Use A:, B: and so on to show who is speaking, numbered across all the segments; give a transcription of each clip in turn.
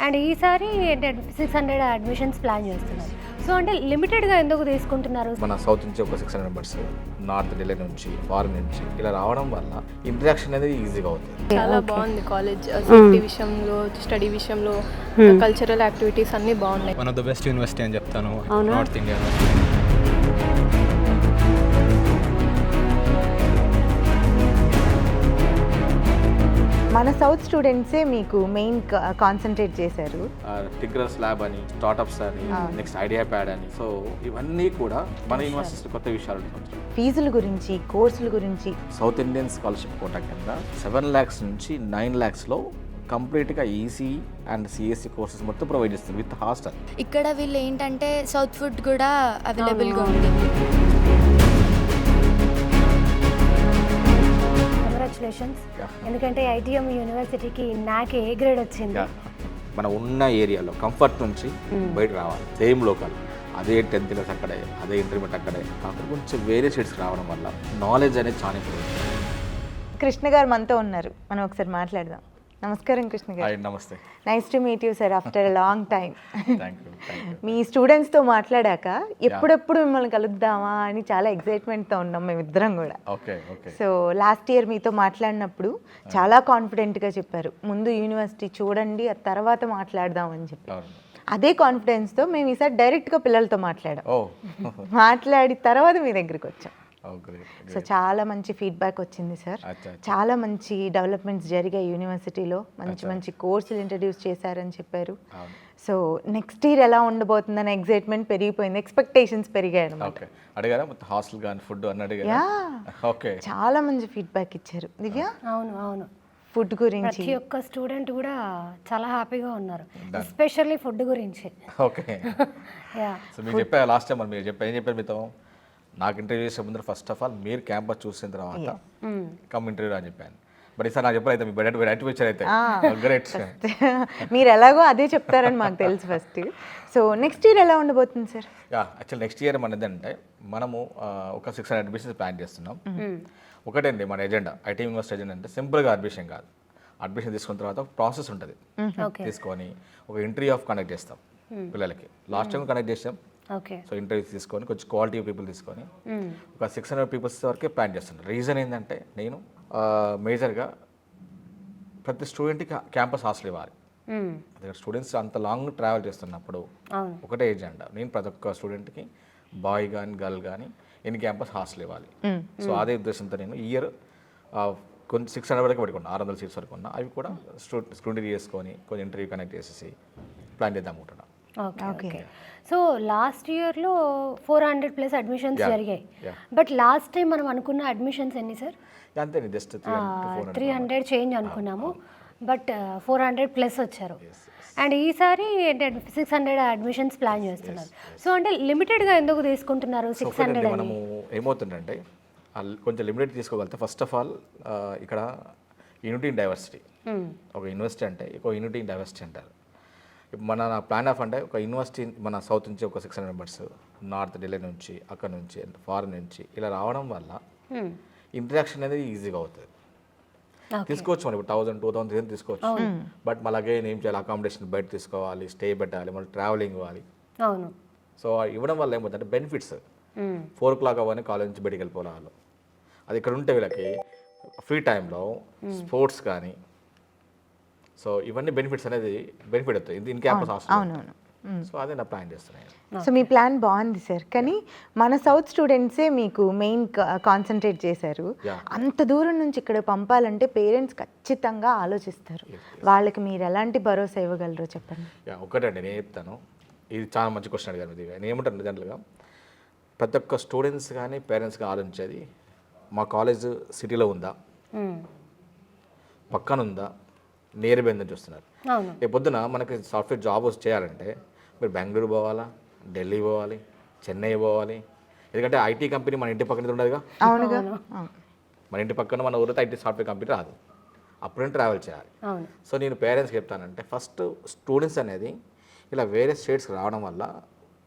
A: And ఈసారి 600 admissions plan చేస్తున్నారు. So అంటే లిమిటెడ్గా ఎందుకు తీసుకుంటున్నారు?
B: మన సౌత్ నుంచి ఒక 600 మెంబర్స్, నార్త్ ఢిల్లీ నుంచి, ఫారెన్ నుంచి ఇలా రావడం వల్ల ఇంటరాక్షన్ అనేది ఈజీగా అవుతుంది.
C: చాలా బాగుంది కాలేజ్. సేఫ్టీ విషయంలో, స్టడీ విషయంలో, కల్చరల్ యాక్టివిటీస్ అన్నీ బాగున్నాయి.
D: One of the best university అని చెప్తాను నార్త్ ఇండియా.
E: మన సౌత్ స్టూడెంట్సే మీకు మెయిన్ కాన్సన్ట్రేట్ చేశారు.
B: టిగ్రస్ ల్యాబ్ అని, స్టార్టప్స్ అని, నెక్స్ట్ ఐడియా ప్యాడ్ అని, సో ఇవన్నీ కూడా మన యూనివర్సిటీ కొత్త విషయాలు.
E: ఫీజుల గురించి, కోర్సుల గురించి
B: సౌత్ ఇండియన్ స్కాలర్షిప్ కోటా కింద 7 lakhs నుంచి 9 lakhsలో కంప్లీట్గా ఈసీ అండ్ సిఎస్సి కోర్సెస్ మొత్తం ప్రొవైడ్ చేస్తుంది విత్ హాస్టల్.
F: ఇక్కడ వీళ్ళు ఏంటంటే సౌత్ ఫుడ్ కూడా అవైలబుల్గా ఉంది.
A: కంగ్రాచులేషన్స్, ఎందుకంటే ఐటీఎం యూనివర్సిటీకి నాకు ఏ గ్రేడ్ వచ్చింది.
B: మన ఉన్న ఏరియాలో కంఫర్ట్ నుంచి బయట రావాలి, సేమ్ లోకల్, అదే 10th క్లాస్ అక్కడే, అదే ఇంటర్మీడియట్ అక్కడే, కాకపోతే కొంచెం వేరే స్టేట్స్కి రావడం వల్ల నాలెడ్జ్ అనేది చాలా ఇంప్రూవ్.
E: కృష్ణ గారు మనతో ఉన్నారు, మనం ఒకసారి మాట్లాడదాం. నమస్కారం కృష్ణ గారు.
B: నమస్తే.
E: Nice to meet you sir after long time.
B: Thank you.
E: మీ స్టూడెంట్స్తో మాట్లాడాక ఎప్పుడెప్పుడు మిమ్మల్ని కలుద్దామా అని చాలా ఎక్సైట్మెంట్తో ఉన్నాం మేమిద్దరం కూడా.
B: Okay okay.
E: So last year మీతో మాట్లాడినప్పుడు చాలా కాన్ఫిడెంట్గా చెప్పారు, ముందు యూనివర్సిటీ చూడండి ఆ తర్వాత మాట్లాడదామని చెప్పి. అదే కాన్ఫిడెన్స్తో మేము ఈసారి డైరెక్ట్గా పిల్లలతో మాట్లాడాం. మాట్లాడి తర్వాత మీ దగ్గరికి వచ్చాం. సో చాలా మంచి ఫీడ్బ్యాక్ వచ్చింది సార్. చాలా మంచి డెవలప్మెంట్స్ జరిగాయి యూనివర్సిటీలో, మంచి మంచి కోర్సులు ఇంట్రడ్యూస్ చేశారని చెప్పారు. సో నెక్స్ట్ ఇయర్ ఎలా ఉండబోతుందని ఎక్సైట్మెంట్ పెరిగిపోయింది, ఎక్స్పెక్టేషన్స్ పెరిగాయి అన్నమాట.
B: అడిగారా హాస్టల్ కానీ ఫుడ్ అని అడిగారా? ఓకే,
E: చాలా మంచి ఫీడ్బ్యాక్ ఇచ్చారు దివ్య.
A: అవును అవును,
E: ఫుడ్ గురించి
A: ప్రతి ఒక్క స్టూడెంట్ కూడా చాలా హ్యాపీగా ఉన్నారు, ఎస్పెషల్లీ ఫుడ్ గురించి.
B: ఓకే. సో మీరు చెప్పారు లాస్ట్ టైం, మీరు చెప్పారు, ఏం చెప్పారు మీతో? నాకు ఇంటర్వ్యూ చేసే ముందు ఫస్ట్ ఆఫ్ ఆల్ మీరు క్యాంపస్ చూసిన తర్వాత కమ్ ఇంటర్వ్యూ అని చెప్పాను. బట్ ఈసారి నాకు చెప్పారు, అయితే మీ బయట వచ్చారు, అయితే గ్రేట్.
E: మీరు ఎలాగో అదే చెప్తారని మాకు తెలుసు ఫస్ట్. సో నెక్స్ట్ ఇయర్ ఎలా ఉండబోతుంది సార్?
B: యాక్చువల్ నెక్స్ట్ ఇయర్ మనది అంటే మనము ఒక 600 అడ్మిషన్స్ ప్లాన్ చేస్తున్నాం. ఒకటండి మన ఎజెండా, ఐటీ యూనివర్సిటీ ఎజెండా అంటే సింపుల్గా అడ్మిషన్ కాదు. అడ్మిషన్ తీసుకున్న తర్వాత ఒక ప్రాసెస్ ఉంటుంది, తీసుకొని ఒక ఇంటర్వ్యూ ఆఫ్ కండక్ట్ చేస్తాం పిల్లలకి. లాస్ట్ టైం కండక్ట్ చేస్తాం. సో ఇంటర్వ్యూస్ తీసుకొని కొంచెం క్వాలిటీ పీపుల్ తీసుకొని ఒక 600 పీపుల్స్ వరకే ప్లాన్ చేస్తున్నాను. రీజన్ ఏంటంటే నేను మేజర్గా ప్రతి స్టూడెంట్కి క్యాంపస్ హాస్టల్ ఇవ్వాలి. స్టూడెంట్స్ అంత లాంగ్ ట్రావెల్ చేస్తున్నప్పుడు ఒకటే ఎజెండా, నేను ప్రతి ఒక్క స్టూడెంట్కి బాయ్ కానీ గర్ల్ కానీ ఇన్ క్యాంపస్ హాస్టల్ ఇవ్వాలి. సో అదే ఉద్దేశంతో నేను ఇయర్ కొంచెం 600 వరకు పెట్టుకున్నా, 600 సీట్స్ వరకు ఉన్నా. అవి కూడా స్టూడెంట్ చేసుకొని కొంచెం ఇంటర్వ్యూ కనెక్ట్ చేసేసి ప్లాన్ చేద్దాం అనుకుంటున్నాను.
A: ఓకే. సో లాస్ట్ ఇయర్లో 400+ అడ్మిషన్స్ జరిగాయి. బట్ లాస్ట్ టైం మనం అనుకున్న అడ్మిషన్స్ ఎన్ని సార్?
B: అంతే, జస్ట్
A: 300 చేంజ్ అనుకున్నాము, బట్ 400+ వచ్చారు. అండ్ ఈసారి 600 అడ్మిషన్స్ ప్లాన్ చేస్తున్నారు. సో అంటే లిమిటెడ్గా ఎందుకు తీసుకుంటున్నారు 600?
B: మనము ఏమవుతుందంటే కొంచెం లిమిటెడ్ తీసుకోగలిగితే ఫస్ట్ ఆఫ్ ఆల్ ఇక్కడ యూనిటీ ఇన్ డైవర్సిటీ. ఒక యూనివర్సిటీ అంటే ఒక యూనిటీ ఇన్ డైవర్సిటీ అంటారు. మన ప్లాన్ ఆఫ్ అంటే ఒక యూనివర్సిటీ మన సౌత్ నుంచి ఒక 600 మెంబర్స్, నార్త్ ఢిల్లీ నుంచి, అక్కడ నుంచి, ఫారెన్ నుంచి ఇలా రావడం వల్ల ఇంటరాక్షన్ అనేది ఈజీగా అవుతుంది. తీసుకోవచ్చు మనం 1000, 2000 తీసుకోవచ్చు. బట్ మళ్ళీ ఏం చేయాలి, అకామిడేషన్ బయట తీసుకోవాలి, స్టే పెట్టాలి, మళ్ళీ ట్రావెలింగ్ ఇవ్వాలి.
A: అవును.
B: సో ఇవ్వడం వల్ల ఏమవుతుందంటే బెనిఫిట్స్ 4 o'clock అవ్వని కాలేజ్ నుంచి బయటికి వెళ్ళిపోవాలి వాళ్ళు. అది ఇక్కడ ఉంటే వీళ్ళకి ఫ్రీ టైంలో స్పోర్ట్స్ కానీ, సో ఇవన్నీ బెనిఫిట్స్ అనేది బెనిఫిట్ అవుతుంది ఇన్ క్యాంపస్ హాస్టల్.
E: అవునవును.
B: సో అదే నా ప్లాన్ చేస్తున్నాను.
E: సో మీ ప్లాన్ బాగుంది సార్, కానీ మన సౌత్ స్టూడెంట్సే మీకు మెయిన్ కాన్సన్ట్రేట్ చేశారు. అంత దూరం నుంచి ఇక్కడ పంపాలంటే పేరెంట్స్ ఖచ్చితంగా ఆలోచిస్తారు. వాళ్ళకి మీరు ఎలాంటి భరోసా ఇవ్వగలరో చెప్పండి.
B: ఒకటండి నేను చెప్తాను, ఇది చాలా మంచి క్వశ్చన్ అడిగారు ఇది. నేను ఏమంటాను జనరల్గా ప్రతి ఒక్క స్టూడెంట్స్ కానీ పేరెంట్స్ కానీ ఆలోచించేది, మా కాలేజ్ సిటీలో ఉందా, పక్కన ఉందా, నియర్ బై ఉందని చూస్తున్నారు. రేపు పొద్దున మనకి సాఫ్ట్వేర్ జాబ్ చేయాలంటే మీరు బెంగళూరు పోవాలా, ఢిల్లీ పోవాలి, చెన్నై పోవాలి. ఎందుకంటే ఐటీ కంపెనీ మన ఇంటి పక్కన ఉండదుగా.
E: అవునుగా,
B: మన ఇంటి పక్కన మన ఊరితో ఐటీ సాఫ్ట్వేర్ కంపెనీ రాదు, అప్పుడే ట్రావెల్ చేయాలి. సో నేను పేరెంట్స్కి చెప్తానంటే ఫస్ట్ స్టూడెంట్స్ అనేది ఇలా వేరే స్టేట్స్కి రావడం వల్ల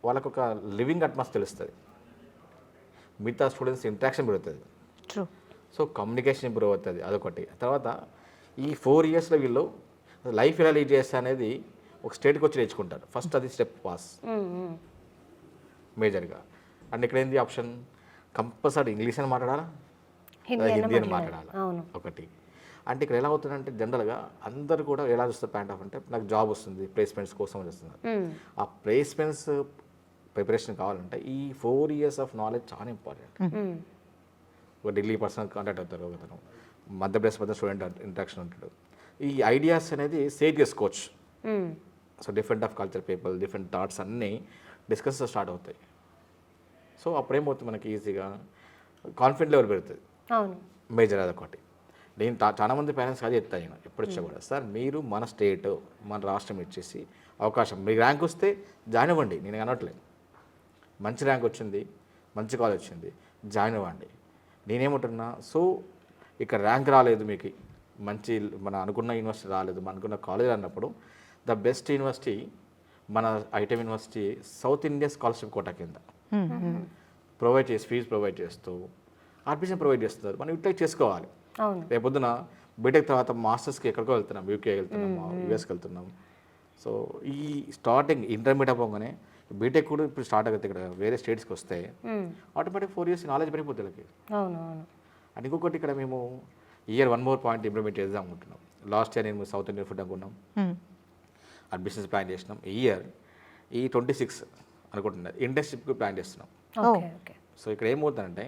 B: వాళ్ళకు ఒక లివింగ్ అట్మాస్ఫియర్ తెలుస్తుంది, మిగతా స్టూడెంట్స్ ఇంట్రాక్షన్ పెరుగుతుంది, సో కమ్యూనికేషన్ ఇంప్రూవ్ అవుతుంది. అదొకటి. తర్వాత ఈ 4 yearsలో వీళ్ళు లైఫ్ ఎలా లీడ్ చేస్తా అనేది ఒక స్టేట్కి వచ్చి నేర్చుకుంటారు. ఫస్ట్ అది స్టెప్ పాస్ మేజర్గా. అండ్ ఇక్కడ ఏంది ఆప్షన్, కంపల్సరీ ఇంగ్లీష్ అని మాట్లాడాలా,
A: హిందీ
B: హిందీ అని మాట్లాడాలి
A: అవును.
B: ఒకటి. అంటే ఇక్కడ ఎలా అవుతుందంటే జనరల్గా అందరు కూడా ఎలా చూస్తారు పాయింట్ ఆఫ్ అంటే నాకు జాబ్ వస్తుంది, ప్లేస్మెంట్స్ కోసం చేస్తున్నారు. ఆ ప్లేస్మెంట్స్ ప్రిపరేషన్ కావాలంటే ఈ 4 years ఆఫ్ నాలెడ్జ్ చాలా ఇంపార్టెంట్. ఒక ఢిల్లీ పర్సనల్ కాంటాక్ట్ అవుతారు, ఒకతను మధ్యప్రదేశ్ మధ్య స్టూడెంట్ ఇంట్రాక్షన్ ఉంటాడు. ఈ ఐడియాస్ అనేది షేర్ చేసుకోవచ్చు. So different of culture people, different thoughts అన్నీ డిస్కస్ స్టార్ట్ అవుతాయి. సో అప్పుడేమవుతుంది మనకి ఈజీగా కాన్ఫిడెంట్ లెవెల్ పెడుతుంది.
A: అవును.
B: మేజర్ అదొకటి. నేను చాలామంది పేరెంట్స్ అది చెప్తాను నేను ఎప్పుడు వచ్చా కూడా, సార్ మీరు మన స్టేట్ మన రాష్ట్రం ఇచ్చేసి అవకాశం, మీకు ర్యాంక్ వస్తే జాయిన్ అవ్వండి, నేను అనట్లేదు. మంచి ర్యాంక్ వచ్చింది, మంచి కాలేజ్ వచ్చింది, జాయిన్ అవ్వండి. నేనేమంటున్నా, సో ఇక్కడ ర్యాంక్ రాలేదు మీకు, మంచి మన అనుకున్న యూనివర్సిటీ రాలేదు, మన అనుకున్న కాలేజ్ అన్నప్పుడు ద బెస్ట్ యూనివర్సిటీ మన ఐటెం university South India scholarship quota కింద ప్రొవైడ్ చేసి ఫీజు ప్రొవైడ్ చేస్తూ అడ్మిషన్ ప్రొవైడ్ చేస్తున్నారు. మనం యూటిలైజ్ చేసుకోవాలి.
A: అవును.
B: రేపొద్దున బీటెక్ తర్వాత మాస్టర్స్కి ఎక్కడికో వెళ్తున్నాం, యూకే వెళ్తున్నాం, యూఎస్కి వెళ్తున్నాం. సో ఈ స్టార్టింగ్ ఇంటర్మీడియట్ అవ్వగానే బీటెక్ కూడా ఇప్పుడు స్టార్ట్ అవుతుంది. ఇక్కడ వేరే స్టేట్స్కి వస్తే ఆటోమేటిక్ 4 years నాలెడ్జ్ పెరిగిపోతుంది వీళ్ళకి.
A: అవును. అవును.
B: అండ్ ఇంకొకటి ఇక్కడ మేము ఇయర్ 1 more పాయింట్ ఇంప్లిమెంట్ చేద్దాం అనుకుంటున్నాం. లాస్ట్ ఇయర్ నేను సౌత్ ఇండియన్ ఫుడ్ అనుకున్నాం, అడ్మిషన్స్ ప్లాన్ చేసినాం. ఈ ఇయర్ ఈ 26 అనుకుంటున్నాం ఇంటర్న్షిప్కి ప్లాన్ చేస్తున్నాం.
A: ఓకే. ఓకే.
B: సో ఇక్కడ ఏమవుతుందంటే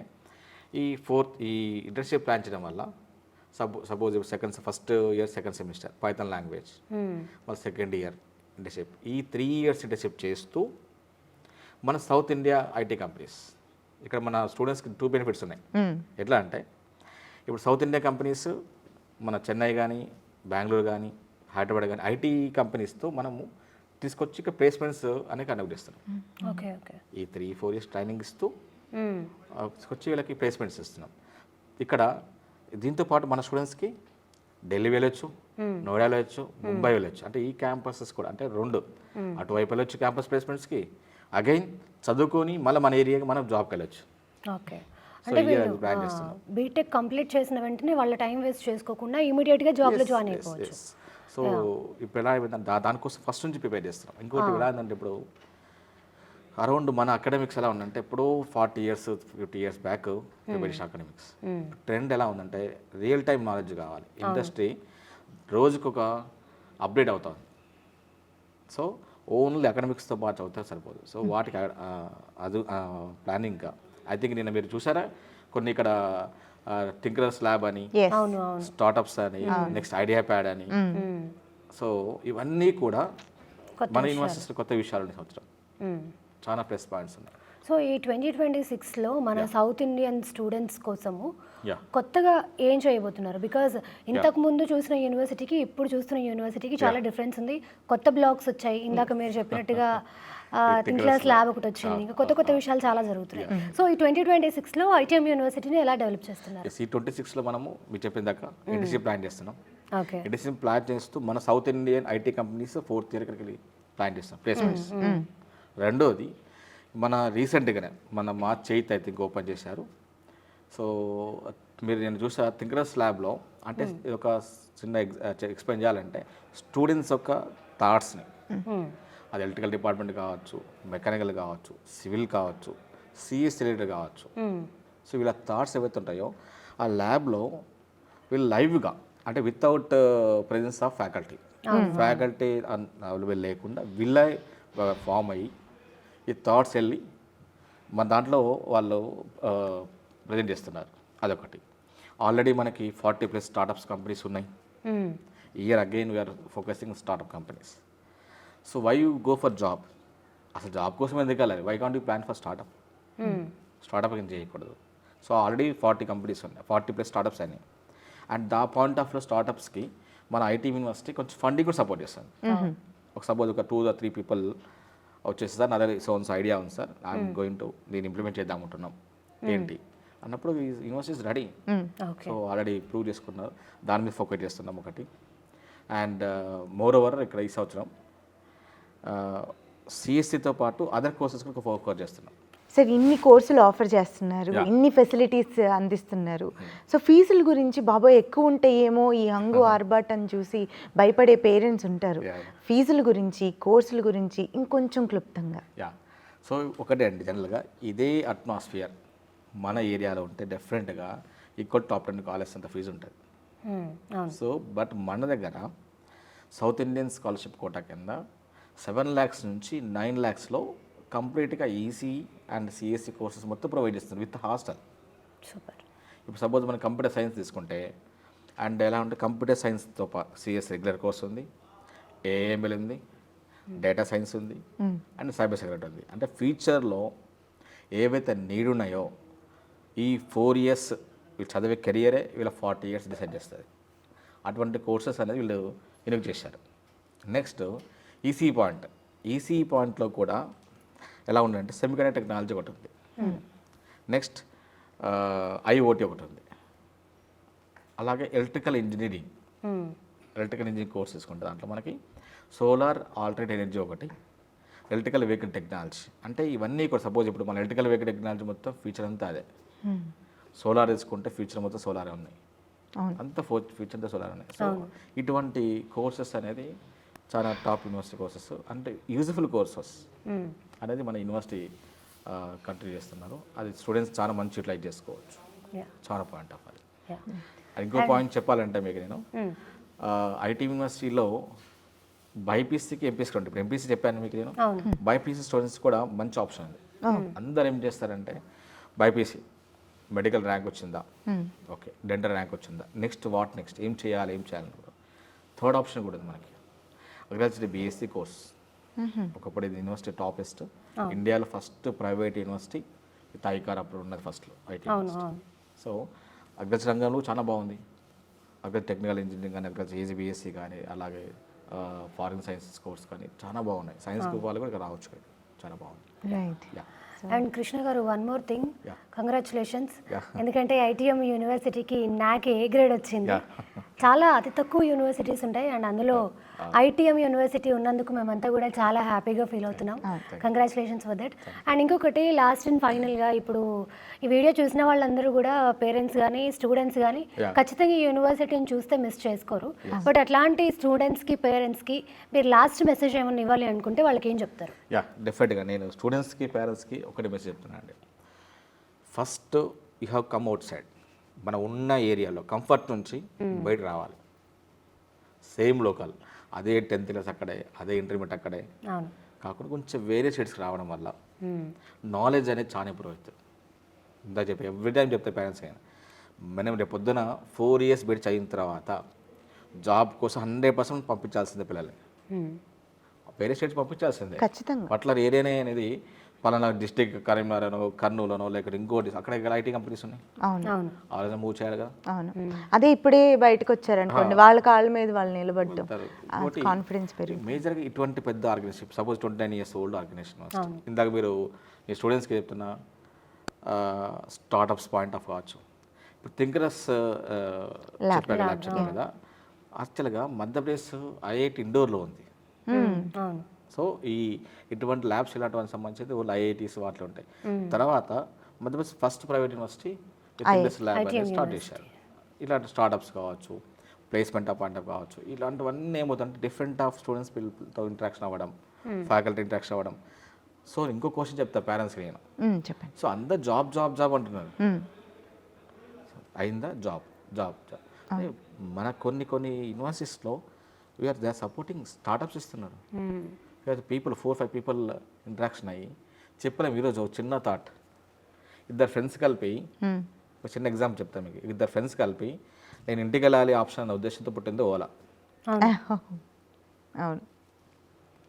B: ఈ ఇంటర్న్షిప్ ప్లాన్ చేయడం వల్ల suppose first year second semester Python language, మళ్ళీ సెకండ్ ఇయర్ ఇంటర్న్షిప్, ఈ 3 years ఇంటర్న్షిప్ చేస్తూ మన సౌత్ ఇండియా ఐటీ కంపెనీస్, ఇక్కడ మన స్టూడెంట్స్కి 2 benefits ఉన్నాయి. ఎట్లా అంటే ఇప్పుడు సౌత్ ఇండియా కంపెనీస్ మన చెన్నై కానీ బెంగళూరు కానీ హైదరాబాద్ కానీ ఐటీ కంపెనీస్తో మనము తీసుకొచ్చి ఇక్కడ ప్లేస్మెంట్స్ అనేవి కండక్ట్ చేస్తున్నాం.
A: ఓకే. ఓకే.
B: ఈ 3-4 years ట్రైనింగ్ ఇస్తూ తీసుకొచ్చి వీళ్ళకి ప్లేస్మెంట్స్ ఇస్తున్నాం. ఇక్కడ దీంతో పాటు మన స్టూడెంట్స్కి ఢిల్లీ వెళ్ళొచ్చు, నోయిడా వెళ్ళొచ్చు, ముంబై వెళ్ళొచ్చు. అంటే ఈ క్యాంపసెస్ కూడా అంటే 2 అటువైపు వెళ్ళొచ్చు క్యాంపస్ ప్లేస్మెంట్స్కి, అగైన్ చదువుకొని మళ్ళీ మన ఏరియాకి మనం జాబ్కి వెళ్ళొచ్చు.
A: ఓకే.
B: సో
A: అంటే
B: ఈ
A: వీళ్ళు
B: ప్లాన్ చేస్తున్నాం.
A: బీటెక్ కంప్లీట్ చేసిన వెంటనే వాళ్ళ టైం వేస్ట్ చేసుకోకుండా ఇమీడియట్గా జాబ్లో జాయిన్ అయిపోవచ్చు.
B: సో ఇప్పుడు ఎలా అయిపోయిందంటే దానికోసం ఫస్ట్ నుంచి ప్రిపేర్ చేస్తున్నాం. ఇంకోటి ఎలా ఏంటంటే ఇప్పుడు అరౌండ్ మన అకాడమిక్స్ ఎలా ఉందంటే ఇప్పుడు 40 years 50 years back preparation academics trend ఎలా ఉందంటే రియల్ టైం నాలెడ్జ్ కావాలి. ఇండస్ట్రీ రోజుకొక అప్డేట్ అవుతుంది. సో ఓన్లీ అకాడమిక్స్తో పాటు చదివితే సరిపోదు. సో వాటికి అది ప్లానింగ్గా ఐ థింక్ నిన్న మీరు చూసారా కొన్ని ఇక్కడ థింకర్స్ ల్యాబ్ అని, స్టార్టప్స్ అని, నెక్స్ట్ ఐడియా ప్యాడ్ అని. సో ఇవన్నీ కూడా మన యూనివర్సిటీ కొత్త విషయాలు సంవత్సరం చాలా ప్లస్ పాయింట్స్ ఉన్నాయి.
A: సో ఈ 2026లో మన సౌత్ ఇండియన్ స్టూడెంట్స్ కోసము
B: Yeah.
A: కొత్తగా ఏం చేయబోతున్నారు? బికాజ్ ఇంతకు ముందు చూసిన యూనివర్సిటీకి ఇప్పుడు చూస్తున్న యూనివర్సిటీకి చాలా డిఫరెన్స్ ఉంది. కొత్త బ్లాగ్స్ వచ్చాయి, ఇందాక మీరు చెప్పినట్టుగా థింకర్స్ ల్యాబ్ ఒకటి వచ్చింది, ఇంకా కొత్త కొత్త విషయాలు చాలా జరుగుతున్నాయి. సో ఈ 2026లో ఐటీఎం యూనివర్సిటీని ఎలా డెవలప్ చేస్తున్నారు?
B: ఈ 26లో మనము మీరు చెప్పిన దాకా ఇంటర్న్షిప్ ప్లాన్ చేస్తున్నాం.
A: ఓకే.
B: ఇంటర్న్షిప్ ప్లాన్ చేస్తూ మన south Indian IT companies 4th year ఇక్కడికి ప్లాన్ చేస్తాం ప్లేస్మెంట్స్. రెండోది మన రీసెంట్గానే మన March 8th I think open చేశారు. సో మీరు నేను చూసా థింకర్స్ ల్యాబ్లో అంటే ఒక చిన్న ఎక్స్ప్లెయిన్ చేయాలంటే స్టూడెంట్స్ యొక్క థాట్స్ని, అది ఎలక్ట్రికల్ డిపార్ట్మెంట్ కావచ్చు, మెకానికల్ కావచ్చు, సివిల్ కావచ్చు, సిఎస్ రిలేటెడ్ కావచ్చు. సో వీళ్ళ థాట్స్ ఏవైతే ఉంటాయో ఆ ల్యాబ్లో వీళ్ళు లైవ్గా అంటే without presence of faculty available లేకుండా వీళ్ళ ఫామ్ అయ్యి ఈ థాట్స్ వెళ్ళి మన దాంట్లో వాళ్ళు ప్రజెంట్ చేస్తున్నారు. అదొకటి. ఆల్రెడీ మనకి 40+ స్టార్టప్స్ కంపెనీస్ ఉన్నాయి. Year again we are focusing startup companies. So why you go for job? అసలు జాబ్ కోసం ఎందుకు వెళ్ళాలి? Why can't you plan for startup? Startup ఏం చేయకూడదు. సో ఆల్రెడీ 40 కంపెనీస్ ఉన్నాయి, 40+ స్టార్టప్స్ అయినాయి. అండ్ దా పాయింట్ ఆఫ్ స్టార్టప్స్కి మన ఐటీ యూనివర్సిటీ కొంచెం ఫండింగ్ కూడా సపోర్ట్ చేస్తుంది. ఒక సపోజ్ ఒక 2 or 3 people వచ్చేసి సార్ నా దగ్గర సోన్స్ ఐడియా ఉంది సార్, ఐఎమ్ గోయింగ్ టు దీన్ని ఇంప్లిమెంట్ చేద్దాం అనుకుంటున్నాం ఏంటి అన్నప్పుడు universities ready. So already prove చేసుకున్నారు, దాని మీద ఫోకస్ చేస్తున్నాం ఒకటి. అండ్ మోర్ ఓవర్ ఇక్కడ ఈ సంవత్సరం సిఎస్సితో పాటు అదర్ కోర్సెస్ కూడా ఫోకస్ చేస్తున్నాం.
E: సార్ ఇన్ని కోర్సులు ఆఫర్ చేస్తున్నారు, ఇన్ని ఫెసిలిటీస్ అందిస్తున్నారు. సో ఫీజుల గురించి బాబోయ్ ఎక్కువ ఉంటాయేమో ఈ హంగు ఆర్బాటం చూసి భయపడే పేరెంట్స్ ఉంటారు. ఫీజుల గురించి, కోర్సుల గురించి ఇంకొంచెం క్లుప్తంగా.
B: సో ఒకటే అండి, జనరల్గా ఇదే అట్మాస్ఫియర్ మన ఏరియాలో ఉంటే డెఫినెట్గా ఈక్వల్ టాప్ 10 కాలేజ్ అంత ఫీజు ఉంటుంది. సో బట్ మన దగ్గర సౌత్ ఇండియన్ స్కాలర్షిప్ కోటా కింద 7 lakhs నుంచి 9 lakhsలో కంప్లీట్గా ఈసీ అండ్ సిఎస్సి కోర్సెస్ మొత్తం ప్రొవైడ్ చేస్తున్నారు విత్ హాస్టల్.
A: సూపర్.
B: ఇప్పుడు సపోజ్ మనం కంప్యూటర్ సైన్స్ తీసుకుంటే అండ్ ఎలా ఉంటే కంప్యూటర్ సైన్స్తో సిఎస్ రెగ్యులర్ కోర్స్ ఉంది, ఏఎంఎల్ ఉంది, డేటా సైన్స్ ఉంది అండ్ సైబర్ సెక్యూరిటీ ఉంది. అంటే ఫ్యూచర్లో ఏవైతే నీడ్ ఉన్నాయో ఈ 4 years వీళ్ళు చదివే కెరియరే వీళ్ళ 40 years డిసైడ్ చేస్తుంది. అటువంటి కోర్సెస్ అనేది వీళ్ళు ఇన్వెస్ట్ చేశారు. నెక్స్ట్ ఈసీ పాయింట్లో కూడా ఎలా ఉందంటే సెమీకండక్టర్ టెక్నాలజీ ఒకటి ఉంది, నెక్స్ట్ ఐఓటీ ఒకటి ఉంది, అలాగే ఎలక్ట్రికల్ ఇంజనీరింగ్ కోర్స్ తీసుకుంటే దాంట్లో మనకి సోలార్ ఆల్టర్నేట్ ఎనర్జీ ఒకటి, ఎలక్ట్రికల్ వెహికల్ టెక్నాలజీ. అంటే ఇవన్నీ కూడా సపోజ్ ఇప్పుడు మన ఎలక్ట్రికల్ వెహికల్ టెక్నాలజీ మొత్తం ఫ్యూచర్ అంతా అదే. సోలార్ తీసుకుంటే ఫ్యూచర్ మొత్తం సోలారే ఉన్నాయి, అంతా ఫ్యూచర్ అంతా సోలార్ ఉన్నాయి. సో ఇటువంటి కోర్సెస్ అనేది చాలా టాప్ యూనివర్సిటీ కోర్సెస్, అంటే యూజ్ఫుల్ కోర్సెస్ అనేది మన యూనివర్సిటీ కంటిన్యూ చేస్తున్నారు. అది స్టూడెంట్స్ చాలా మంచి యూటిలైజ్ చేసుకోవచ్చు. చాలా పాయింట్ ఆఫ్ అది. ఇంకో పాయింట్ చెప్పాలంటే మీకు నేను ఐటీ యూనివర్సిటీలో బైపీసీకి ఎంపీసీ ఉంటుంది. ఇప్పుడు ఎంపీసీ చెప్పాను మీకు నేను, బైపీసీ స్టూడెంట్స్ కూడా మంచి ఆప్షన్ ఉంది. అందరు ఏం చేస్తారంటే బైపీసీ మెడికల్ ర్యాంక్ వచ్చిందా, ఓకే, డెంటల్ ర్యాంక్ వచ్చిందా, నెక్స్ట్ ఏం చేయాలి కూడా. థర్డ్ ఆప్షన్ కూడా ఉంది మనకి, అగ్రికల్చర్ బీఎస్సీ కోర్స్. ఒకప్పుడు ఇది యూనివర్సిటీ టాపెస్ట్, ఇండియాలో first private university with ICAR అప్పుడు ఉన్నది ఫస్ట్లో ఐటీ యూనివర్సిటీ. సో అగ్రికల్చర్ రంగంలో చాలా బాగుంది. అగ్రికల్చర్ టెక్నికల్ ఇంజనీరింగ్ కానీ, అగ్రికల్చర్ ఈజీబీఎస్సీ కానీ, అలాగే ఫారిన్ సైన్సెస్ కోర్స్ కానీ చాలా బాగున్నాయి. సైన్స్ గ్రూప్ వాళ్ళు కూడా ఇక్కడ రావచ్చు, చాలా బాగుంది.
E: రైట్.
A: అండ్ కృష్ణ గారు, వన్ మోర్ థింగ్, కంగ్రాచులేషన్స్. ఎందుకంటే ఐటీఎం యూనివర్సిటీకి నాకు ఏ గ్రేడ్ వచ్చింది. చాలా అతి తక్కువ యూనివర్సిటీస్ ఉంటాయి అండ్ అందులో ఐటీఎం యూనివర్సిటీ ఉన్నందుకు మేమంతా కూడా చాలా హ్యాపీగా ఫీల్ అవుతున్నాం. Congratulations for that. అండ్ ఇంకొకటి లాస్ట్ అండ్ ఫైనల్గా, ఇప్పుడు ఈ వీడియో చూసిన వాళ్ళందరూ కూడా పేరెంట్స్ కానీ స్టూడెంట్స్ కానీ ఖచ్చితంగా ఈ యూనివర్సిటీని చూస్తే మిస్ చేసుకోరు. బట్ అట్లాంటి స్టూడెంట్స్కి పేరెంట్స్కి మీరు లాస్ట్ మెసేజ్ ఏమైనా ఇవ్వాలి అనుకుంటే వాళ్ళకి ఏం చెప్తారు?
B: డెఫినెట్గా నేను స్టూడెంట్స్కి పేరెంట్స్కి ఒకటి మెసేజ్ చెప్తున్నాను అండి. First you have come out side. మనం ఉన్న ఏరియాలో కంఫర్ట్ నుంచి బయట రావాలి. సేమ్ లోకల్, అదే 10th class అక్కడే, అదే ఇంటర్మీడియట్ అక్కడే కాకుండా కొంచెం వేరే స్టేట్స్కి రావడం వల్ల నాలెడ్జ్ అనేది చాలా ఇంప్రూవ్ అవుతుంది. ఇందా చెప్పి ఎవ్రీ టైం చెప్తే పేరెంట్స్ అయినా, మనం రేపు పొద్దున 4 years బయట చదివిన తర్వాత జాబ్ కోసం 100% పంపించాల్సిందే పిల్లల్ని. వేరే స్టేట్స్ పంపించాల్సిందే
E: ఖచ్చితంగా.
B: పర్టికులర్ ఏరియానే అనేది పలానా డిస్ట్రిక్ట్ కరీంనగర్ కర్నూలునో లేకపోతే ఇంకోటి అక్కడ ఐటీ కంపెనీస్ ఉన్నాయి. అవును, మూవ్ చేయాలి కదా.
E: అవును, అదే ఇప్పుడే బయటకు వచ్చారనుకోండి, వాళ్ళ కాళ్ళ మీద వాళ్ళు నిలబడ్డం, కాన్ఫిడెన్స్ పెరిగి.
B: మేజర్గా ఇటువంటి పెద్ద organisation, suppose 29 years old organisation, ఇందాక మీరు ఈ స్టూడెంట్స్కి చెప్తున్న స్టార్టప్స్ పాయింట్ ఆఫ్ కావచ్చు. ఇప్పుడు థింకరస్ చెప్పారు కదా, యాక్చువల్గా మధ్యప్రదేశ్ ఐఐటి ఇండోర్లో ఉంది. సో ఇటువంటి ల్యాబ్స్ ఇలాంటి సంబంధించి ఓన్లీ ఐఐటీస్ వాటిలో ఉంటాయి. తర్వాత Madhya Pradesh first private university lab అనేది స్టార్ట్ చేశారు. ఇలాంటి స్టార్టప్స్ కావచ్చు, ప్లేస్మెంట్ అపాయింట్ కావచ్చు, ఇలాంటివన్నీ ఏమవుతుందంటే డిఫరెంట్ ఆఫ్ స్టూడెంట్స్ పిల్లలతో ఇంటరాక్షన్ అవ్వడం, ఫ్యాకల్టీ ఇంటరాక్షన్ అవ్వడం. సో ఇంకో క్వశ్చన్ చెప్తా పేరెంట్స్కి నేను,
E: చెప్పండి.
B: సో అందరు జాబ్ జాబ్ జాబ్ అంటున్నారు, అయిందా జాబ్ జాబ్ జాబ్? మన కొన్ని యూనివర్సిటీస్లో దే ఆర్ సపోర్టింగ్ స్టార్టప్స్ ఇస్తున్నారు. పీపుల్ 4-5 people ఇంటరాక్షన్ అయ్యి చెప్పలేము. ఈరోజు చిన్న థాట్, ఇద్దరు ఫ్రెండ్స్ కలిపి, ఒక చిన్న ఎగ్జాంపుల్ చెప్తాను మీకు. ఇద్దరు ఫ్రెండ్స్ కలిపి నేను ఇంటికి వెళ్ళాలి ఆప్షన్ అనే ఉద్దేశంతో పుట్టింది ఓలా.
E: అవును.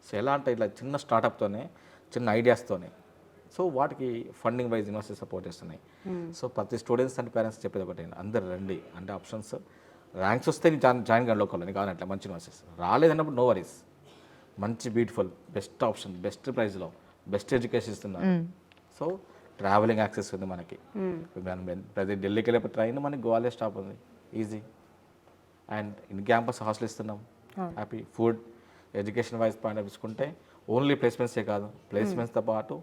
B: సో ఎలా అంటే ఇట్లా చిన్న స్టార్టప్తోనే, చిన్న ఐడియాస్తోనే. సో వాటికి ఫండింగ్ వైజ్ యూనివర్సిటీ సపోర్ట్ చేస్తున్నాయి. సో ప్రతి స్టూడెంట్స్ అండ్ పేరెంట్స్ చెప్పేది ఒకటి, అందరు రండి. అంటే ఆప్షన్స్ ర్యాంక్స్ వస్తే జాయిన్ కానీ లోకల్ అని కావాలంటే మంచి యూనివర్సిటీస్, రాలేదన్నప్పుడు నో వరీస్. మంచి బ్యూటిఫుల్ బెస్ట్ ఆప్షన్, బెస్ట్ ప్రైస్లో బెస్ట్ ఎడ్యుకేషన్ ఇస్తున్నారు. సో ట్రావెలింగ్ యాక్సెస్ ఉంది మనకి. ప్రతి ఢిల్లీకి వెళ్ళే ట్రైన్ మనకి గ్వాలియర్ స్టాప్ ఉంది, easy. And in campus hostel ఇస్తున్నాం, happy. Food, education wise point of తీసుకుంటే ఓన్లీ ప్లేస్మెంట్సే కాదు, ప్లేస్మెంట్స్తో పాటు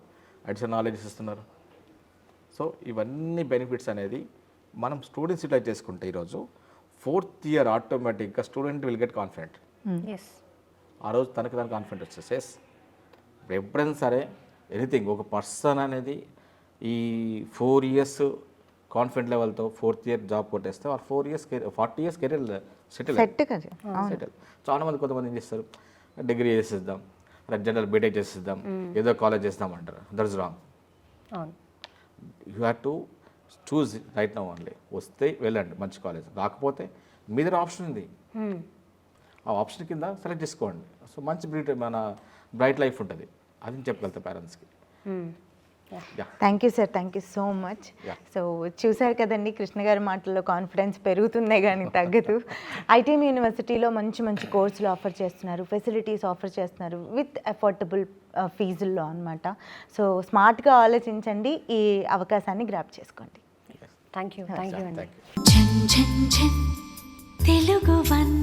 B: అడిషనల్ నాలెడ్జ్ ఇస్తున్నారు. సో ఇవన్నీ బెనిఫిట్స్ అనేది మనం స్టూడెంట్స్ యూటిలైజ్ చేసుకుంటే ఈరోజు 4th ఇయర్ ఆటోమేటిక్గా student will get confident.
A: Yes
B: ఆ రోజు తనకి కాన్ఫిడెంట్ వచ్చేసి ఎస్ ఎప్పుడైనా సరే ఎనీథింగ్ ఒక పర్సన్ అనేది ఈ 4 ఇయర్స్ కాన్ఫిడెంట్ లెవెల్తో 4th ఇయర్ జాబ్ కొట్టేస్తే వాళ్ళు 40 ఇయర్స్ కెరీర్ సెటిల్. చాలా మంది కొంతమంది ఏం చేస్తారు, డిగ్రీ చేసేద్దాం, జనరల్ బీటెక్ చేసేద్దాం, ఏదో కాలేజ్ చేద్దాం అంటారు. That's wrong.
A: అవును.
B: You have to choose right now only. వస్తే వెళ్ళండి మంచి కాలేజ్, రాకపోతే మీ దగ్గర ఆప్షన్ ఉంది, ఆ ఆప్షన్ కింద సెలెక్ట్ చేసుకోండి. సో మంచి బ్రైట్ లైఫ్ ఉంటుంది, అది చెప్పగలుగుతా పేరెంట్స్కి.
E: Thank you sir, thank you so much. So చూశారు కదండి, కృష్ణ గారి మాటల్లో కాన్ఫిడెన్స్ పెరుగుతుందే కానీ తగ్గదు. ఐటీఎం యూనివర్సిటీలో మంచి మంచి కోర్సులు ఆఫర్ చేస్తున్నారు, ఫెసిలిటీస్ ఆఫర్ చేస్తున్నారు విత్ అఫోర్డబుల్ ఫీజుల్లో అనమాట. సో స్మార్ట్గా ఆలోచించండి, ఈ అవకాశాన్ని గ్రాప్ చేసుకోండి.
A: థ్యాంక్ యూ అండి.
B: Thank you.
F: తెలుగు వన్